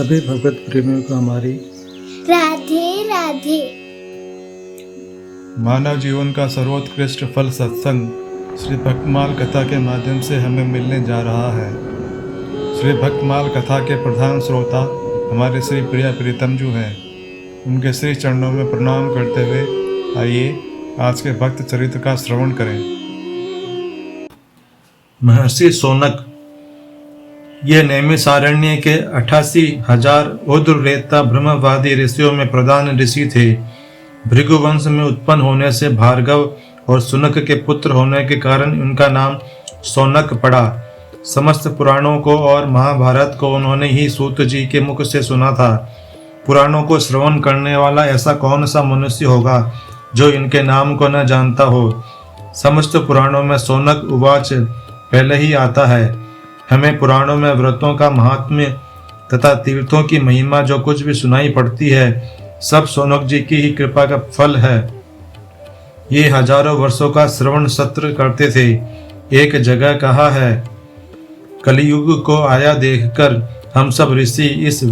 सभी भगवत प्रेमियों को हमारी राधे राधे। मानव जीवन का सर्वोत्कृष्ट फल सत्संग श्री भक्तमाल कथा के माध्यम से हमें मिलने जा रहा है। श्री भक्तमाल कथा के प्रधान श्रोता हमारे श्री प्रिया प्रीतम जी हैं। उनके श्री चरणों में प्रणाम करते हुए आइए आज के भक्त चरित्र का श्रवण करें। महर्षि शौनक ये नैमिषारण्य के 88,000 उद्ररेता ब्रह्मवादी ऋषियों में प्रधान ऋषि थे। भृगुवंश में उत्पन्न होने से भार्गव और सुनक के पुत्र होने के कारण उनका नाम शौनक पड़ा। समस्त पुराणों को और महाभारत को उन्होंने ही सूत जी के मुख से सुना था। पुराणों को श्रवण करने वाला ऐसा कौन सा मनुष्य होगा जो इनके नाम को न जानता हो। समस्त पुराणों में शौनक उवाच पहले ही आता है। हमें पुराणों में व्रतों का महात्म्य तथा तीर्थों की महिमा जो कुछ भी सुनाई पड़ती है सब शौनक जी की ही कृपा का फल है। ये हजारों वर्षों का श्रवण सत्र करते थे। एक जगह कहा है, कलियुग को आया देखकर हम सब ऋषि इस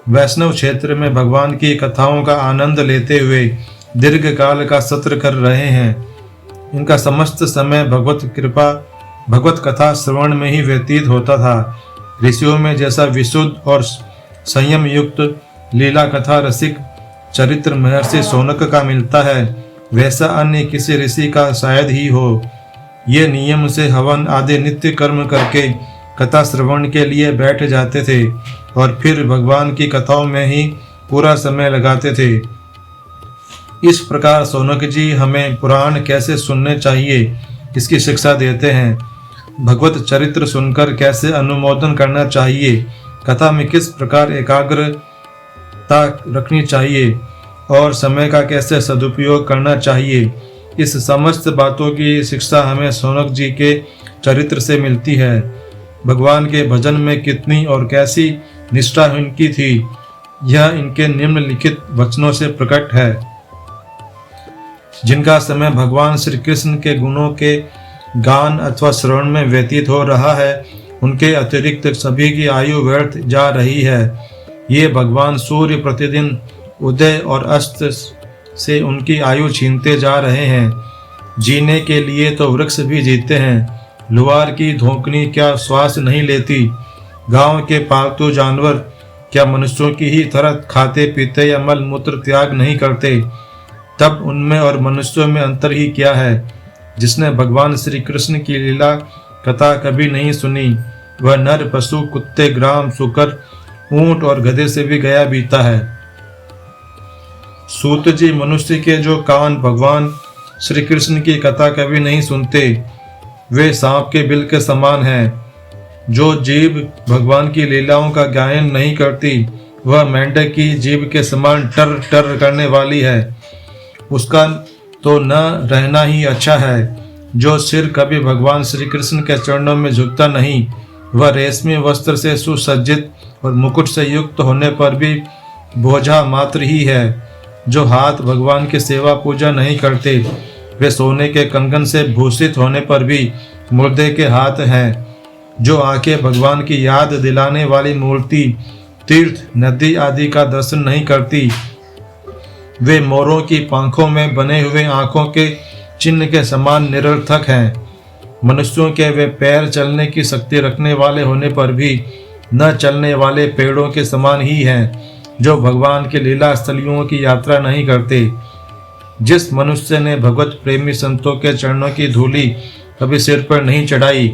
वैष्णव क्षेत्र में भगवान की कथाओं का आनंद लेते हुए दीर्घ काल का सत्र कर रहे हैं। इनका समस्त समय भगवत कथा श्रवण में ही व्यतीत होता था। ऋषियों में जैसा विशुद्ध और संयम युक्त लीला कथा रसिक चरित्र महर्षि शौनक का मिलता है वैसा अन्य किसी ऋषि का शायद ही हो। ये नियम से हवन आदि नित्य कर्म करके कथा श्रवण के लिए बैठ जाते थे और फिर भगवान की कथाओं में ही पूरा समय लगाते थे। इस प्रकार शौनक जी हमें पुराण कैसे सुनने चाहिए इसकी शिक्षा देते हैं। भगवत चरित्र सुनकर कैसे अनुमोदन करना चाहिए, कथा में किस प्रकार एकाग्रता रखनी चाहिए और समय का कैसे सदुपयोग करना चाहिए, इस समस्त बातों की शिक्षा हमें शौनक जी के चरित्र से मिलती है। भगवान के भजन में कितनी और कैसी निष्ठा इनकी थी यह इनके निम्नलिखित वचनों से प्रकट है। जिनका समय भगवान श्री कृष्ण के गुणों के गान अथवा श्रवण में व्यतीत हो रहा है उनके अतिरिक्त सभी की आयु व्यर्थ जा रही है। ये भगवान सूर्य प्रतिदिन उदय और अस्त से उनकी आयु छीनते जा रहे हैं। जीने के लिए तो वृक्ष भी जीते हैं। लुहार की धोकनी क्या श्वास नहीं लेती। गांव के पालतू जानवर क्या मनुष्यों की ही तरह खाते पीते या मल मूत्र त्याग नहीं करते। तब उनमें और मनुष्यों में अंतर ही क्या है। जिसने भगवान श्री कृष्ण की लीला कथा कभी नहीं सुनी वह नर पशु कुत्ते ग्राम सुकर ऊंट और गधे से भी गया बीता है। सूत जी मनुष्य के जो कान भगवान श्री कृष्ण की कथा कभी नहीं सुनते वे सांप के बिल के समान हैं। जो जीभ भगवान की लीलाओं का गायन नहीं करती वह मेंढक की जीभ के समान टर टर करने वाली है। उसका तो न रहना ही अच्छा है। जो सिर कभी भगवान श्री कृष्ण के चरणों में झुकता नहीं वह रेशमी वस्त्र से सुसज्जित और मुकुट से युक्त होने पर भी बोझा मात्र ही है। जो हाथ भगवान की सेवा पूजा नहीं करते वे सोने के कंगन से भूषित होने पर भी मुर्दे के हाथ हैं। जो आंखें भगवान की याद दिलाने वाली मूर्ति तीर्थ नदी आदि का दर्शन नहीं करती वे मोरों की पंखों में बने हुए आंखों के चिन्ह के समान निरर्थक हैं। मनुष्यों के वे पैर चलने की शक्ति रखने वाले होने पर भी न चलने वाले पेड़ों के समान ही हैं जो भगवान के लीला स्थलियों की यात्रा नहीं करते। जिस मनुष्य ने भगवत प्रेमी संतों के चरणों की धूली कभी सिर पर नहीं चढ़ाई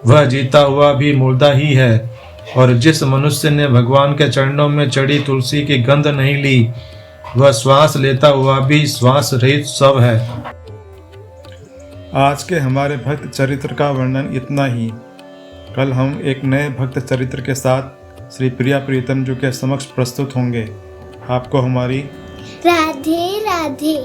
वह जीता हुआ भी मुर्दा ही है। और जिस मनुष्य ने भगवान के चरणों में चढ़ी तुलसी की गंध नहीं ली वह श्वास लेता हुआ भी श्वास रहित शव है। आज के हमारे भक्त चरित्र का वर्णन इतना ही। कल हम एक नए भक्त चरित्र के साथ श्री प्रिया प्रीतम जी के समक्ष प्रस्तुत होंगे। आपको हमारी राधे राधे।